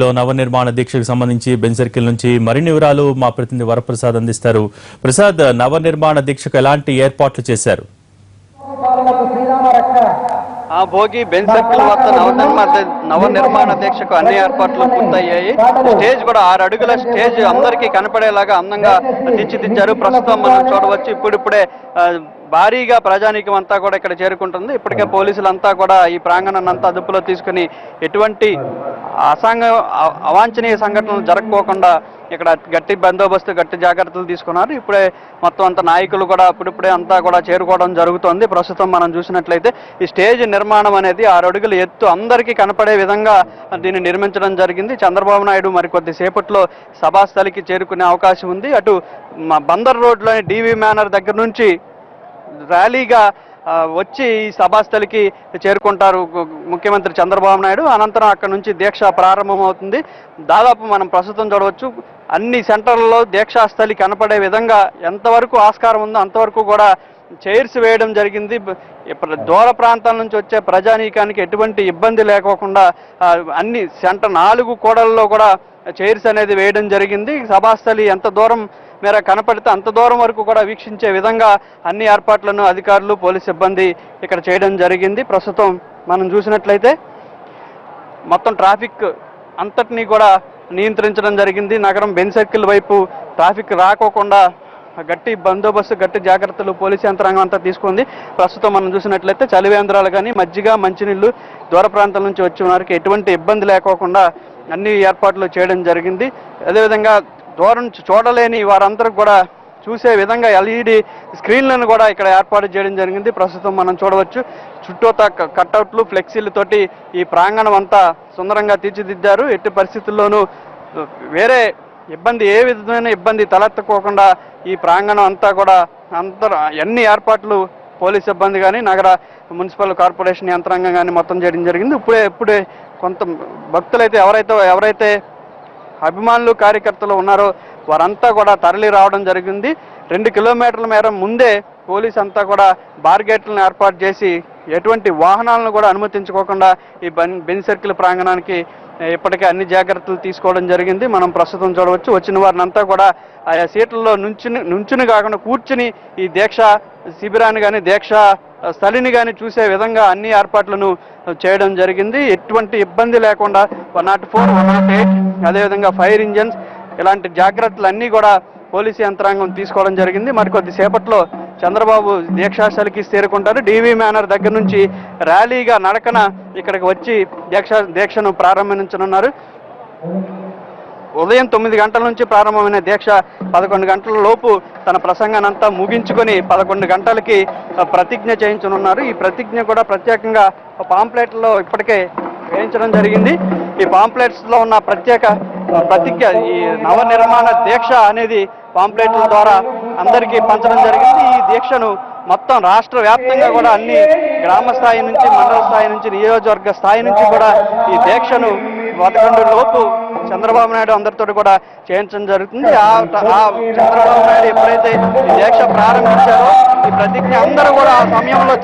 నవనిర్మాణ దీక్షకు సంబంధించి Benz circle నుంచి మరిన్ని వివరాలు మా ప్రతినిధి వరప్రసాద్ అందిస్తారు. ప్రసాద్, నవనిర్మాణ దీక్షకు ఎలాంటి ఏర్పాట్లు చేశారు? భోగి బెంజ్ సర్కిల్ వద్ద నవనిర్మాణ దీక్షకు అన్ని ఏర్పాట్లు పూర్తయ్యాయి. స్టేజ్ కూడా 6 అడుగుల స్టేజ్ అందరికీ కనపడేలాగా అందంగా తీర్చిదిద్దారు. ప్రస్తుతం మనం చూడవచ్చు ఇప్పుడిప్పుడే భారీగా ప్రజానీకం అంతా కూడా ఇక్కడ చేరుకుంటుంది. ఇప్పటికే పోలీసులంతా కూడా ఈ ప్రాంగణాన్ని అంతా అదుపులో తీసుకుని ఎటువంటి అవాంఛనీయ సంఘటనలు జరగకోకుండా ఇక్కడ గట్టి బందోబస్తు గట్టి జాగ్రత్తలు తీసుకున్నారు. ఇప్పుడే మొత్తం అంతా నాయకులు కూడా ఇప్పుడిప్పుడే అంతా కూడా చేరుకోవడం జరుగుతోంది. ప్రస్తుతం మనం చూసినట్లయితే ఈ స్టేజ్ నిర్మాణం అనేది 6 అడుగుల ఎత్తు అందరికీ కనపడే విధంగా దీన్ని నిర్మించడం జరిగింది. చంద్రబాబు నాయుడు మరికొద్ది సేపట్లో సభాస్థలికి చేరుకునే అవకాశం ఉంది. అటు బందర్ రోడ్లోని డివి మేనర్ దగ్గర నుంచి ర్యాలీగా వచ్చి ఈ సభాస్థలికి చేరుకుంటారు ముఖ్యమంత్రి చంద్రబాబు నాయుడు. అనంతరం అక్కడ నుంచి దీక్ష ప్రారంభమవుతుంది. దాదాపు మనం ప్రస్తుతం చూడవచ్చు అన్ని సెంటర్లలో దీక్షాస్థలి కనపడే విధంగా ఎంతవరకు ఆస్కారం ఉందో అంతవరకు కూడా చైర్స్ వేయడం జరిగింది. దూర ప్రాంతాల నుంచి వచ్చే ప్రజానీకానికి ఎటువంటి ఇబ్బంది లేకోకుండా అన్ని 4 కూడల్లో కూడా చైర్స్ అనేది వేయడం జరిగింది. సభాస్థలి ఎంత దూరం మేర కనపడితే అంత దూరం వరకు కూడా వీక్షించే విధంగా అన్ని ఏర్పాట్లను అధికారులు పోలీస్ సిబ్బంది ఇక్కడ చేయడం జరిగింది. ప్రస్తుతం మనం చూసినట్లయితే మొత్తం ట్రాఫిక్ అంతటినీ కూడా నియంత్రించడం జరిగింది. నగరం బెంజ్ సర్కిల్ వైపు ట్రాఫిక్ రాకోకుండా గట్టి బందోబస్తు గట్టి జాగ్రత్తలు పోలీసు యంత్రాంగం అంతా తీసుకుంది. ప్రస్తుతం మనం చూసినట్లయితే చలివేంద్రాలు కానీ మజ్జిగ మంచినీళ్లు దూర ప్రాంతాల నుంచి వచ్చిన వారికి ఎటువంటి ఇబ్బంది లేకోకుండా అన్ని ఏర్పాట్లు చేయడం జరిగింది. అదేవిధంగా దూరం నుంచి చూడలేని వారందరూ కూడా చూసే విధంగా ఎల్ఈడి స్క్రీన్లను కూడా ఇక్కడ ఏర్పాటు చేయడం జరిగింది. ప్రస్తుతం మనం చూడవచ్చు చుట్టూతా కట్అవుట్లు ఫ్లెక్సీలతోటి ఈ ప్రాంగణం అంతా సుందరంగా తీర్చిదిద్దారు. ఎట్టి పరిస్థితుల్లోనూ వేరే ఏ విధమైన ఇబ్బంది తలెత్తుకోకుండా ఈ ప్రాంగణం అంతా కూడా అన్ని ఏర్పాట్లు పోలీస్ సిబ్బంది కానీ నగర మున్సిపల్ కార్పొరేషన్ యంత్రాంగం కానీ మొత్తం చేయడం జరిగింది. ఇప్పుడే కొంత భక్తులైతే ఎవరైతే అభిమానులు కార్యకర్తలు ఉన్నారో వారంతా కూడా తరలి రావడం జరిగింది. 2 కిలోమీటర్ల మేర ముందే పోలీస్ అంతా కూడా బార్గేట్లను ఏర్పాటు చేసి ఎటువంటి వాహనాలను కూడా అనుమతించుకోకుండా ఈ బెంజ్ సర్కిల్ ప్రాంగణానికి ఇప్పటికే అన్ని జాగ్రత్తలు తీసుకోవడం జరిగింది. మనం ప్రస్తుతం చూడవచ్చు వచ్చిన వారిని అంతా కూడా ఆయా సీట్లలో నుంచుని కాకుండా కూర్చుని ఈ దీక్ష శిబిరాన్ని కానీ దీక్ష స్థలిని కానీ చూసే విధంగా అన్ని ఏర్పాట్లను చేయడం జరిగింది. ఎటువంటి ఇబ్బంది లేకుండా 104, 108 అదేవిధంగా ఫైర్ ఇంజన్స్ ఇలాంటి జాగ్రత్తలు అన్నీ కూడా పోలీసు యంత్రాంగం తీసుకోవడం జరిగింది. మరికొద్ది సేపట్లో చంద్రబాబు దీక్షాస్థలికి చేరుకుంటారు. డివి మేనర్ దగ్గర నుంచి ర్యాలీగా నడకన ఇక్కడికి వచ్చి దీక్షను ప్రారంభించనున్నారు. ఉదయం 9 గంటల నుంచి ప్రారంభమైన దీక్ష 11 గంటల లోపు తన ప్రసంగాన్ని అంతా ముగించుకొని 11 గంటలకి ప్రతిజ్ఞ చేయించనున్నారు. ఈ ప్రతిజ్ఞ కూడా ప్రత్యేకంగా పాంప్లెట్లో ఇప్పటికే వేయించడం జరిగింది. ఈ పాంప్లెట్స్లో ఉన్న ప్రతిజ్ఞ ఈ నవనిర్మాణ దీక్ష అనేది పాంప్లెట్ల ద్వారా అందరికీ పంచడం జరిగింది. ఈ దీక్షను మొత్తం రాష్ట్ర వ్యాప్తంగా కూడా అన్ని గ్రామ స్థాయి నుంచి మండల స్థాయి నుంచి నియోజకవర్గ స్థాయి నుంచి కూడా ఈ దీక్షను 11 లోపు చంద్రబాబు నాయుడు అందరితో కూడా చేయించడం జరుగుతుంది. చంద్రబాబు నాయుడు ఎప్పుడైతే ఈ దీక్ష ప్రారంభించారో ఈ ప్రతిజ్ఞ అందరూ కూడా ఆ సమయంలో